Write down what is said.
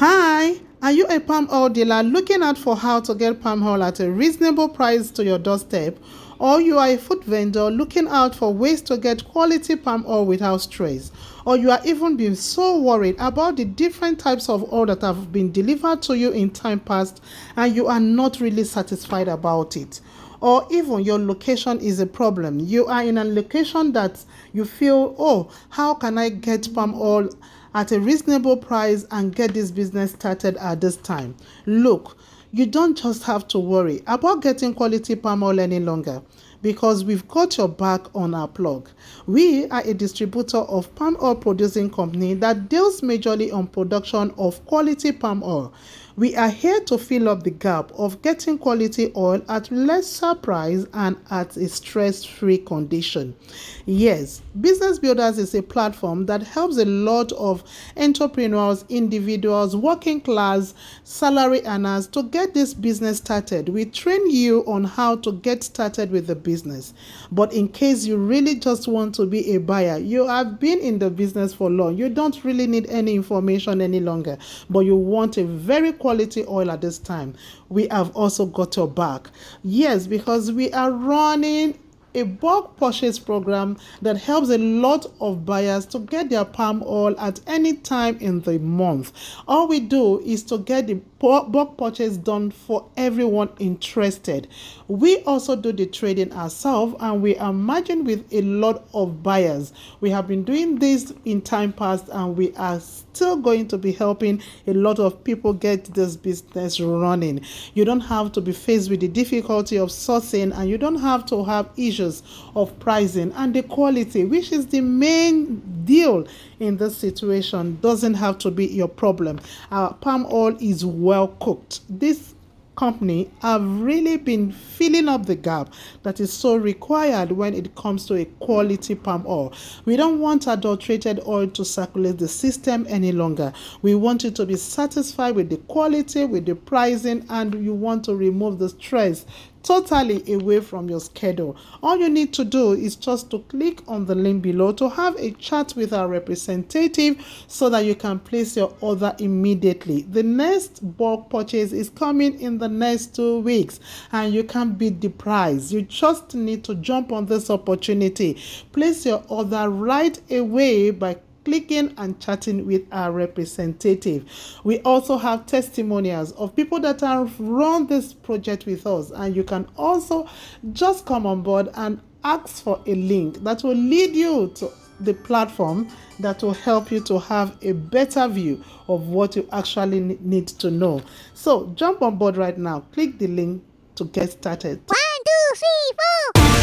Hi, are you a palm oil dealer looking out for how to get palm oil at a reasonable price to your doorstep? Or you are a food vendor looking out for ways to get quality palm oil without stress? Or you are even being so worried about the different types of oil that have been delivered to you in time past and you are not really satisfied about it? Or even your location is a problem. You are in a location that you feel, oh, how can I get palm oil at a reasonable price and get this business started at this time? Look, you don't just have to worry about getting quality palm oil any longer because we've got your back on our plug. We are a distributor of palm oil producing company that deals majorly on production of quality palm oil. We are here to fill up the gap of getting quality oil at lesser price and at a stress-free condition. Yes, Business Builders is a platform that helps a lot of entrepreneurs, individuals, working class, salary earners to get this business started. We train you on how to get started with the business. But in case you really just want to be a buyer, you have been in the business for long, you don't really need any information any longer, but you want a very quality oil at this time, we have also got your back. Yes, because we are running a bulk purchase program that helps a lot of buyers to get their palm oil at any time in the month. All we do is to get the bulk purchase done for everyone interested. We also do the trading ourselves and we are merging with a lot of buyers. We have been doing this in time past and we are still going to be helping a lot of people get this business running. You don't have to be faced with the difficulty of sourcing and you don't have to have issues of pricing, and the quality, which is the main deal in this situation, doesn't have to be your problem. Our palm oil is well cooked. This company have really been filling up the gap that is so required when it comes to a quality palm oil. We don't want adulterated oil to circulate the system any longer. We want you to be satisfied with the quality, with the pricing, and you want to remove the stress totally away from your schedule. All you need to do is just to click on the link below to have a chat with our representative so that you can place your order immediately. The next bulk purchase is coming in the next 2 weeks and you can't beat the price. You just need to jump on this opportunity. Place your order right away by clicking and chatting with our representative. We also have testimonials of people that have run this project with us, and you can also just come on board and ask for a link that will lead you to the platform that will help you to have a better view of what you actually need to know. So jump on board right now. Click the link to get started. 1, 2, 3, 4.